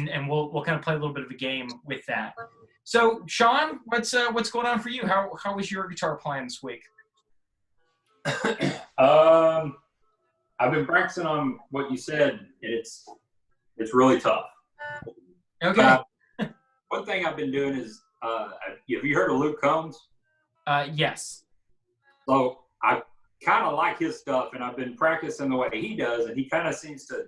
and we'll kind of play a little bit of a game with that. So, Sean, what's going on for you? How was your guitar playing this week? I've been practicing on what you said, and it's really tough. Okay. One thing I've been doing is, have you heard of Luke Combs? Yes. So I kind of like his stuff, and I've been practicing the way he does, and he kind of seems to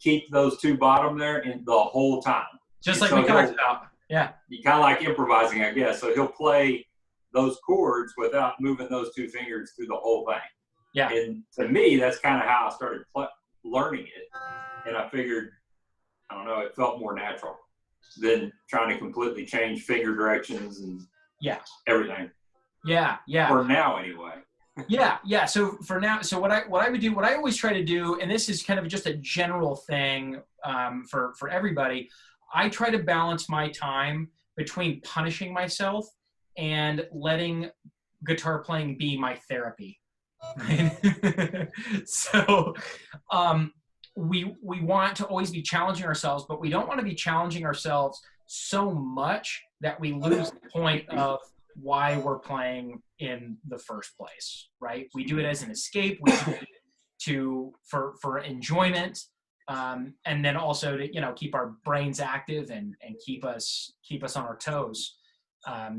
keep those two bottom there in the whole time. Just like we talked about. Yeah. You kind of like improvising, I guess. So he'll play those chords without moving those two fingers through the whole thing. Yeah. And to me, that's kind of how I started learning it. And I figured, I don't know, it felt more natural than trying to completely change finger directions and everything. Yeah. For now, anyway. Yeah. So for now, so what I would do, what I always try to do, and this is kind of just a general thing for everybody, I try to balance my time between punishing myself and letting guitar playing be my therapy. Right? So we want to always be challenging ourselves, but we don't want to be challenging ourselves so much that we lose the point of why we're playing in the first place, right? We do it as an escape. We do it for enjoyment, and then also to keep our brains active and keep us on our toes.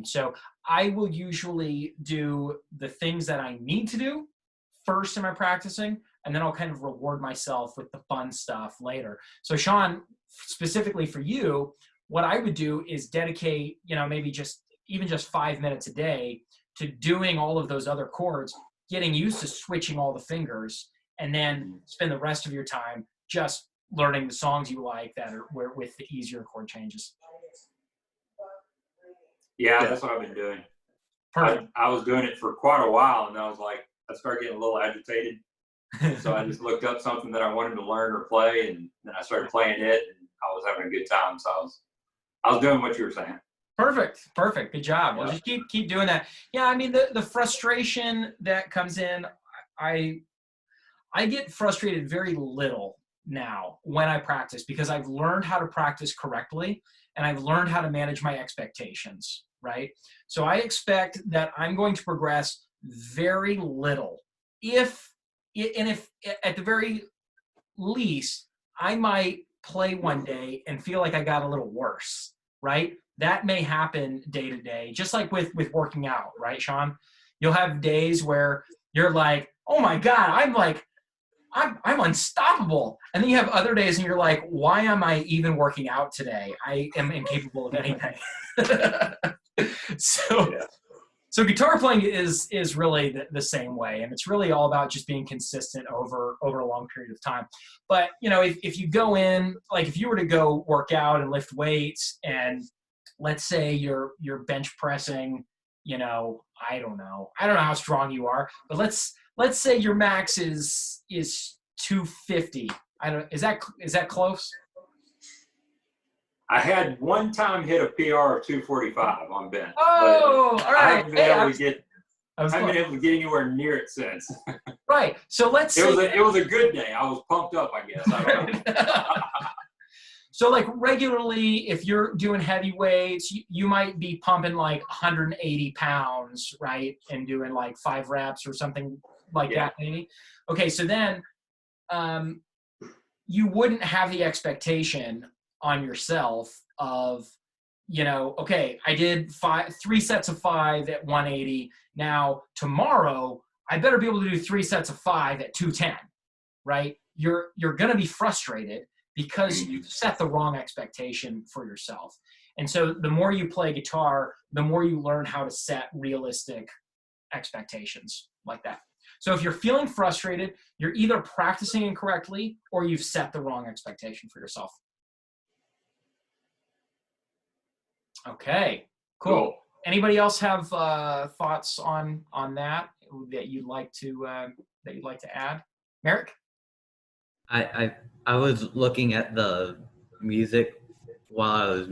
So I will usually do the things that I need to do first in my practicing, and then I'll kind of reward myself with the fun stuff later. So Sean, specifically for you, what I would do is dedicate, maybe even just 5 minutes a day to doing all of those other chords, getting used to switching all the fingers, and then spend the rest of your time just learning the songs you like that are with the easier chord changes. Yeah, that's what I've been doing. Perfect. I was doing it for quite a while, and I started getting a little agitated. So I just looked up something that I wanted to learn or play, and then I started playing it, and I was having a good time. So I was doing what you were saying. Perfect. Good job. Well, just keep doing that. Yeah, I mean, the frustration that comes in, I get frustrated very little now when I practice because I've learned how to practice correctly and I've learned how to manage my expectations, right? So I expect that I'm going to progress very little. If at the very least, I might play one day and feel like I got a little worse, right? That may happen day to day, just like with working out, right, Sean? You'll have days where you're like, oh my God, I'm unstoppable. And then you have other days and you're like, why am I even working out today? I am incapable of anything. So guitar playing is really the same way. And it's really all about just being consistent over a long period of time. But, if you go in, like if you were to go work out and lift weights and let's say you're bench pressing, I don't know how strong you are, but let's say your max is 250. Is that close? I had one time hit a PR of 245 on bench. Oh, all right. I haven't been able to get anywhere near it since. Right. So let's say it was a good day. I was pumped up, I guess. I don't know. So like regularly, if you're doing heavy weights, you might be pumping like 180 pounds, right? And doing like 5 reps or something like that maybe. Okay, so then you wouldn't have the expectation on yourself of, okay, I did 3 sets of 5 at 180. Now tomorrow, I better be able to do 3 sets of 5 at 210, right? You're going to be frustrated because you set the wrong expectation for yourself. And so the more you play guitar, the more you learn how to set realistic expectations like that. So if you're feeling frustrated, you're either practicing incorrectly or you've set the wrong expectation for yourself. Okay, cool. Anybody else have thoughts on that you'd like to add? Merrick? I was looking at the music while I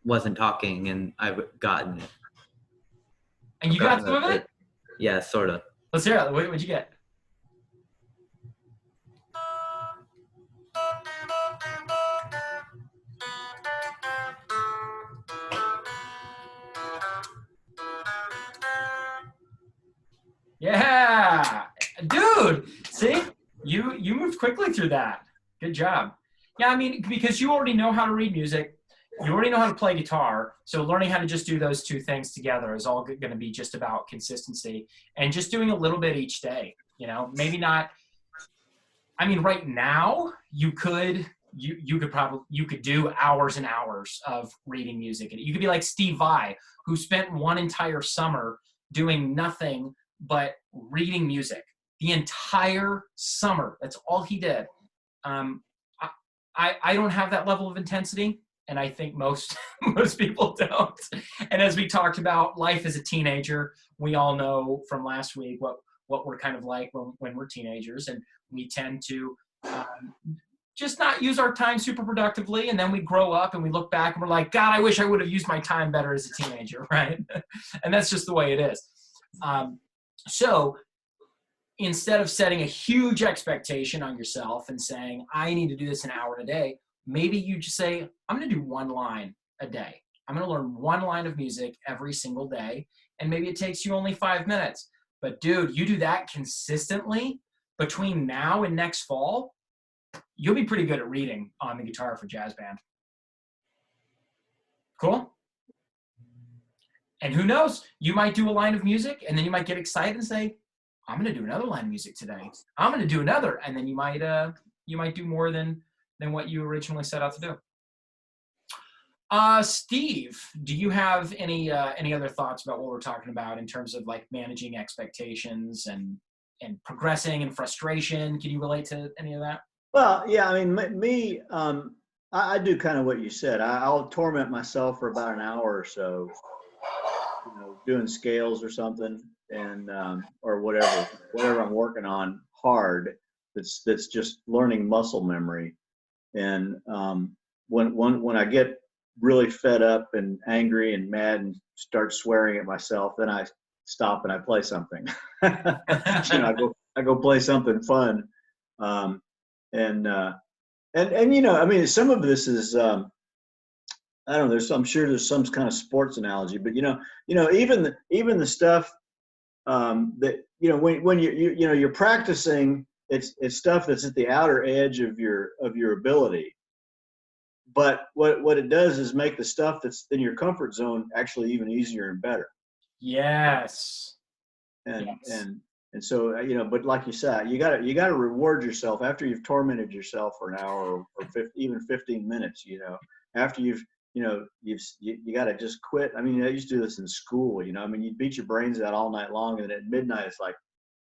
wasn't talking, and I've gotten it. And you got some of it? Yeah, sort of. Let's hear it. What'd you get? quickly through that. Good job. Yeah, I mean, because you already know how to read music. You already know how to play guitar. So learning how to just do those two things together is all going to be just about consistency and just doing a little bit each day. You know, maybe not. I mean, right now you could do hours and hours of reading music. And you could be like Steve Vai, who spent one entire summer doing nothing but reading music the entire summer. That's all he did. I don't have that level of intensity, and I think most most people don't. And as we talked about life as a teenager, we all know from last week what we're kind of like when we're teenagers, and we tend to just not use our time super productively, and then we grow up and we look back and we're like, God, I wish I would have used my time better as a teenager, right? And that's just the way it is. So instead of setting a huge expectation on yourself and saying, I need to do this an hour a day, maybe you just say, I'm going to do one line a day. I'm going to learn one line of music every single day. And maybe it takes you only 5 minutes. But dude, you do that consistently between now and next fall, you'll be pretty good at reading on the Guitar for Jazz Band. Cool? And who knows, you might do a line of music and then you might get excited and say, I'm going to do another line of music today. I'm going to do another. And then you might do more than what you originally set out to do. Steve, do you have any other thoughts about what we're talking about in terms of like managing expectations and progressing and frustration? Can you relate to any of that? Well, yeah, I mean, me, I do kind of what you said. I'll torment myself for about an hour or so, you know, doing scales or something, and or whatever I'm working on hard. That's just learning muscle memory. And when I get really fed up and angry and mad and start swearing at myself, then I stop and I play something. You know, I go play something fun. And you know, I mean, some of this is I don't know. I'm sure there's some kind of sports analogy, but you know, even the stuff that you know when you're practicing, it's stuff that's at the outer edge of your ability. But what it does is make the stuff that's in your comfort zone actually even easier and better. Yes. And so, you know, but like you said, you got to reward yourself after you've tormented yourself for an hour or even 15 minutes, you know, after you got to just quit. I mean, I used to do this in school, you know, I mean, you beat your brains out all night long. And at midnight, it's like,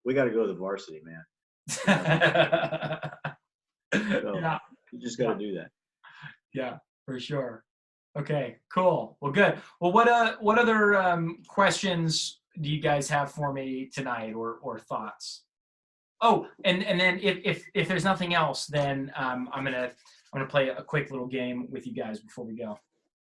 we got to go to the varsity, man. So Yeah. You just got to do that. Yeah, for sure. Okay, cool. Well, good. Well, what other questions do you guys have for me tonight, or thoughts? Oh, and then if there's nothing else, then I'm gonna play a quick little game with you guys before we go.